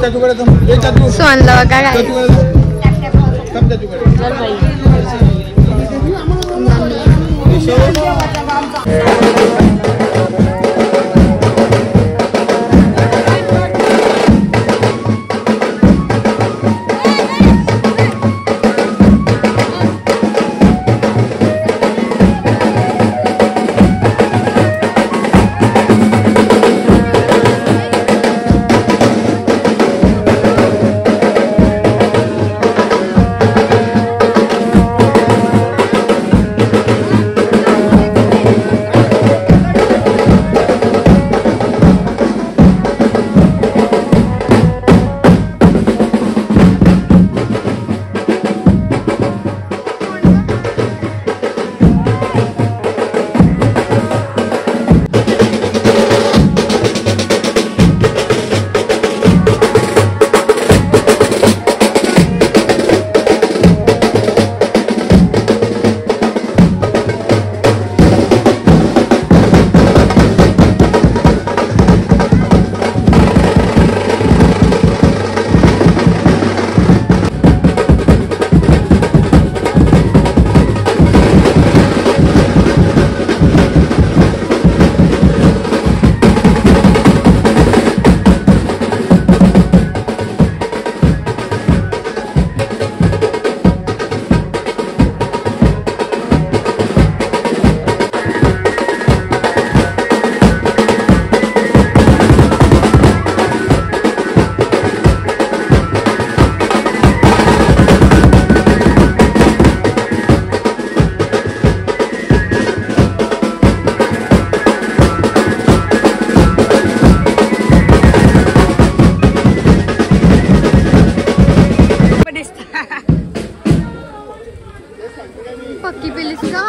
सोनला बघा काय पक्की पिलीस का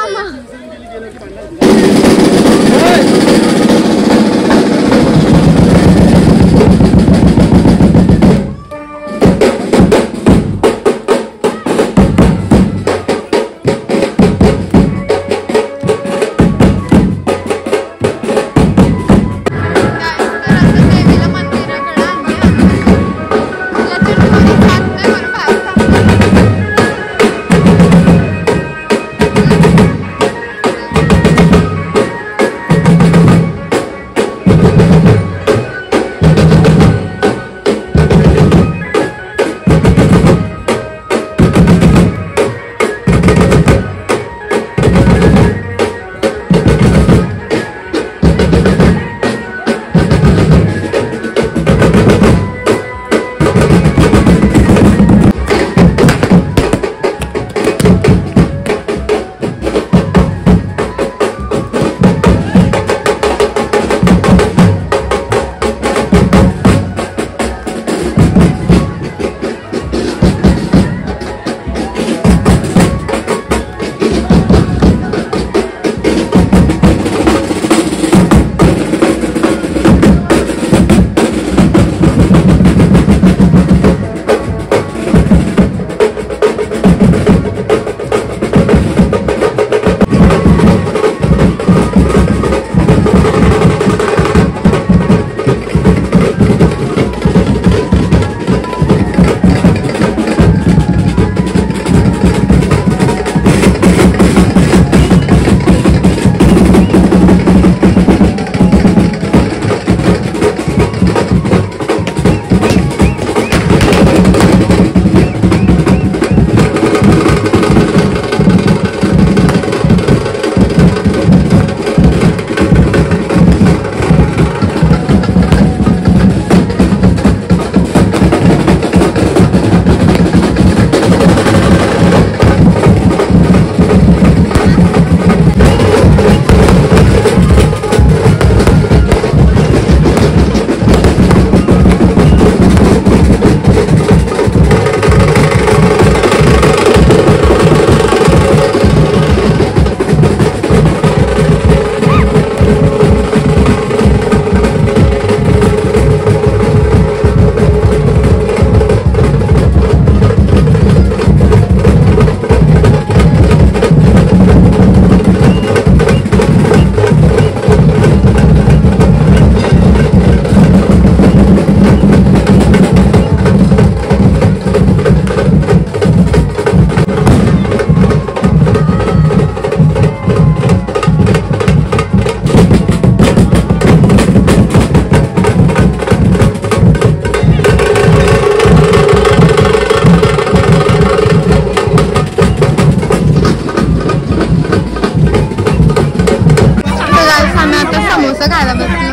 समोसा खायला बसलो.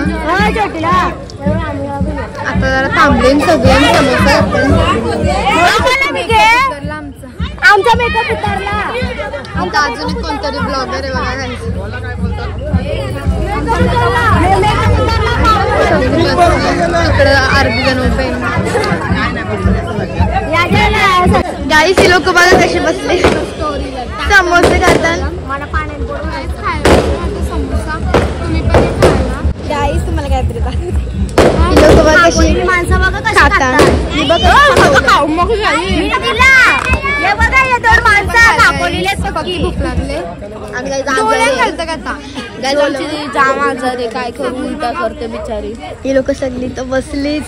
आता जरा थांबलेन सगळे समोसा आमचा मेकअप उतरला. आमचा अजून कोणतरी ब्लॉगर आहे बघा. इकडे अर्धी जण उभे. गाईस ही लोक बघा कशी बसले समोसे खातात. मला पाण्यात समोसा तुम्ही पण खायला. गाईस तुम्हाला काय तरी ही लोक बघा कशी माणसं बघा कशी खातात. हे बघा हे दोन माणसं दाखवलेले भूक लागले. जाम आजार आहे. काय करू उलटा करते बिचारी. ही लोक सगळी तर बसलीच.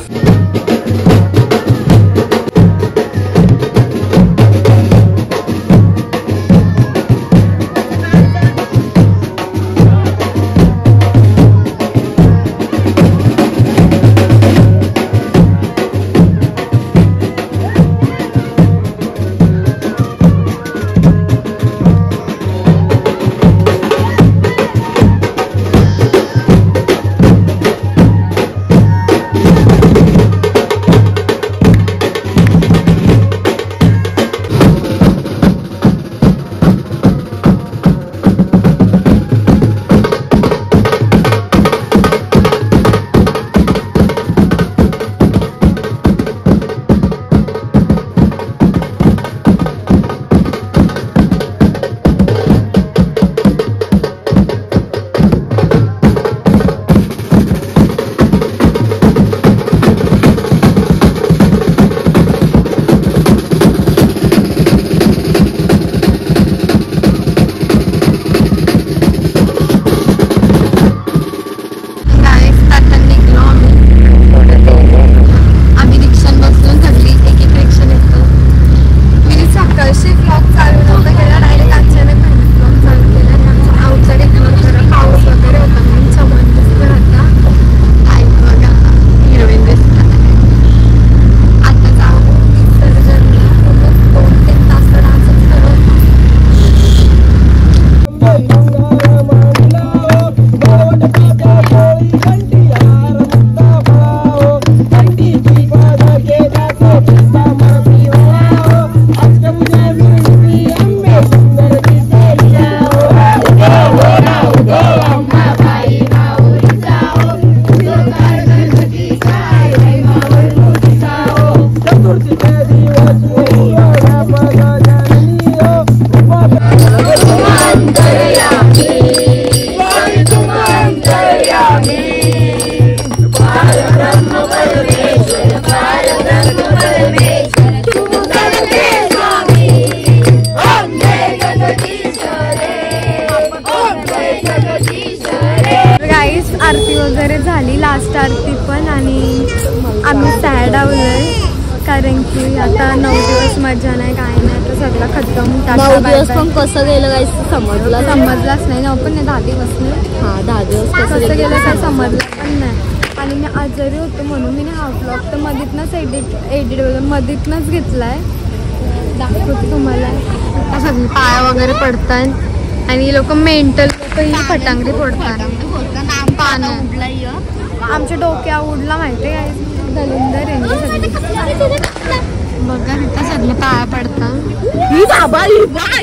आरती वगैरे झाली, लास्ट आरती पण. आणि आम्ही सॅड आवलोय कारण की आता 9 दिवस मजा नाही काय नाही. तर सगळं खतम. 9 दिवस पण कसं गेलं काय समजलंच नाही. 9 पण नाही 10 दिवस नाही. हां 10 दिवस कसं गेलं काय समजलं पण नाही. आणि मी आजारी होतो म्हणून मी हा व्लॉग तर मधीतनंच एडिट मधीतनंच घेतलाय. दाखवतो तुम्हाला. सगळी पाया वगैरे पडतात आणि लोक मेंटल लोक ही फटांगडी फोडतात. आमच्या डोक्या उडला माहितीये काय दलिंदर आहे. बघा इथं सगळे पाया पडतात.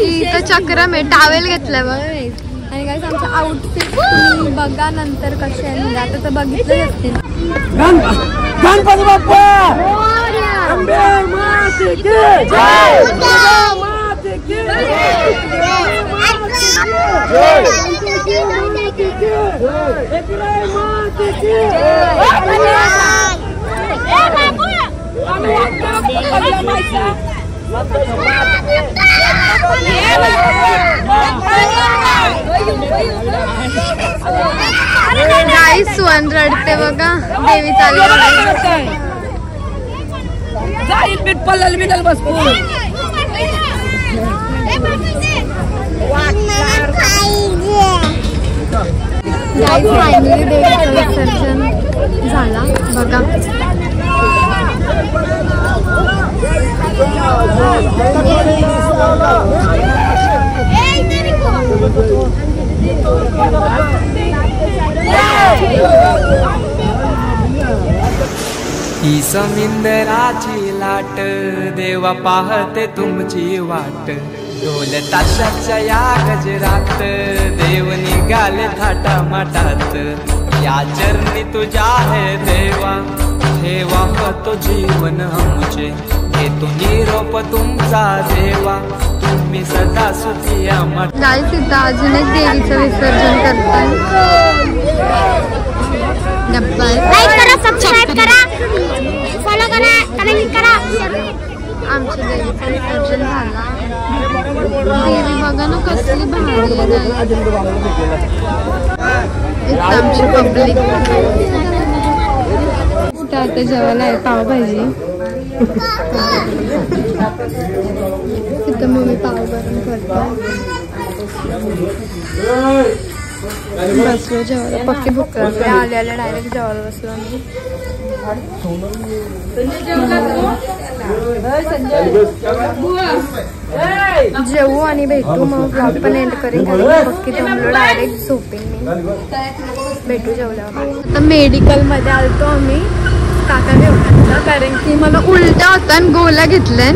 इथं चक्रम आहे. टावेल घेतलाय बघा. आणि काय आमचं आउटफिट तुम्ही बघा नंतर कसे आहे. म्हणजे आता तर बघितलं असतील. गणपती बाप्पा गाईस सुवन रडते बघा. देवी चालली. जाईल पीठ पल्लल मिडल बस फायनली देवीचं विसर्जन झाला बघा. ही समिंदराची लाट देवा पाहते तुमची वाट ढोल ताशाच्या या गजरात देव निघाले थाटा माटात या चरणी तुझ्या है देवा ठेवा तो जीवन आमचे घेतो निरोप तुमचा देवा तुम्ही सदा सुखी आम्हा गाईस इथं अजून एक देवीचं विसर्जन करतात. लाईक करा, सबस्क्राईब करा, फॉलो करा, कमेंट करा. आमच्या देवीचं विसर्जन झाला. देवी बघा ना कसली भारी आहे. इथं आमची पब्लिक आता जेवायला आहे पावभाजी. तिथं मम्मी पाव गरम करतो. बसलो जेवायला. पक्की भूक लागली. आल्याला डायरेक्ट जेवायला बसलो आम्ही. जेवू आणि भेटू मग ब्लॉग पण एंड करेन. पक्की जमलो डायरेक्ट झोपेन मी. भेटू जेवल्यावर. आता मेडिकल मध्ये आलतो आम्ही काका घेऊन कारण की मला उलट्या होत्या आणि गोळ्या घेतल्या.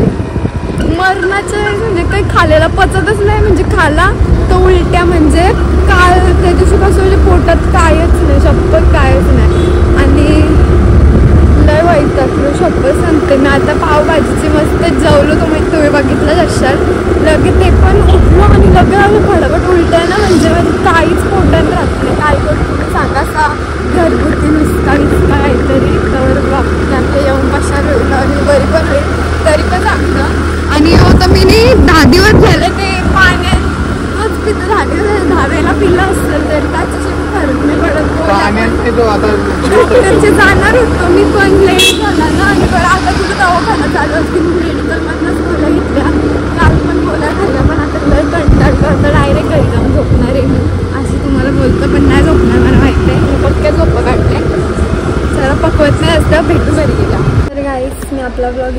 मरणाच्या म्हणजे काही खाल्लेला पचतच नाही. म्हणजे खाला तो उलट्या म्हणजे काल त्या दिवशीपासून म्हणजे पोटात कायच नाही. शपथ कायच नाही. आणि लय वैतागलो शपथ सांगते मी. आता पावभाजीची मस्त जेवलो. तुम्ही बघितलंच असाल. लगे ते पण उठलो आणि लगे आलं फटाफट उलट्या ना. म्हणजे काहीच पोटात राहत नाही. काय करू तुम्ही सांगा. असा घरगुती नुसता काहीतरी तर बाकी येऊन कशा आणि बरी पण होईल तरी पण सांगतं. आणि होतं मी 10 दिवस झाले ते पाण्यात पितं. 10 दिवस झाले. 10 वेळेला पिलं असेल तरी त्याच्याशी फरक नाही पडत. डॉक्टरचे जाणार होतो मी पण लेट झाला ना. आणि बरं आता तुझं दवाखाना चालू असते. मेडिकलमधनंच गोळ्या घेतल्या. काल पण गोळ्या खाल्ल्या. पण आता लय कंटाळतो. आता डायरेक्ट घरी जाऊन झोपणार आहे मी. अशी तुम्हाला बोलतो पण नाही झोपणार. मला माहिती आहे मी पक्क्या झोपा काढल्या. जरा पकवत नाही असतं. भेटू घरी गेला. तर गाईस मी आपला ब्लॉग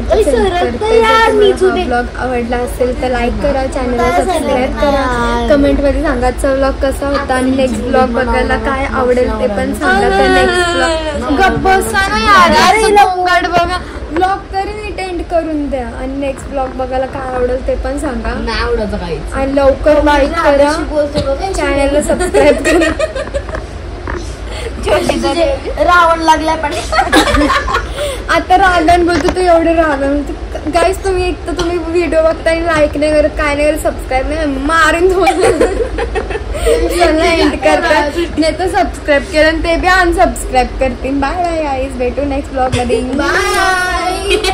ब्लॉग आवडला असेल तर लाईक करा, चॅनलला सबस्क्राईब करा, कमेंटमध्ये सांगा आजचा ब्लॉग कसा होता आणि नेक्स्ट ब्लॉग बघायला काय आवडेल ते पण सांगा. तर नेक्स्ट ब्लॉग गप्प बसा ना यार. बघा ब्लॉग तरी नीट एंड करून द्या. आणि नेक्स्ट ब्लॉग बघायला काय आवडेल ते पण सांगा. नाही आवडत काही. आणि लवकर लाईक करा, चॅनलला सबस्क्राईब करा. रावण लागलाय पण आता रागण बोलतो तू एवढे रागण. गाईस तुम्ही एक तर तुम्ही व्हिडिओ बघता आणि लाईक नाही करत काय नाही करत सबस्क्राईब नाही मारून एंड करता. नाही तर सबस्क्राईब केलं ते बी अनसबस्क्राईब करतील. बाय बाय गाईस. भेटू नेक्स्ट ब्लॉग मध्ये. बाय.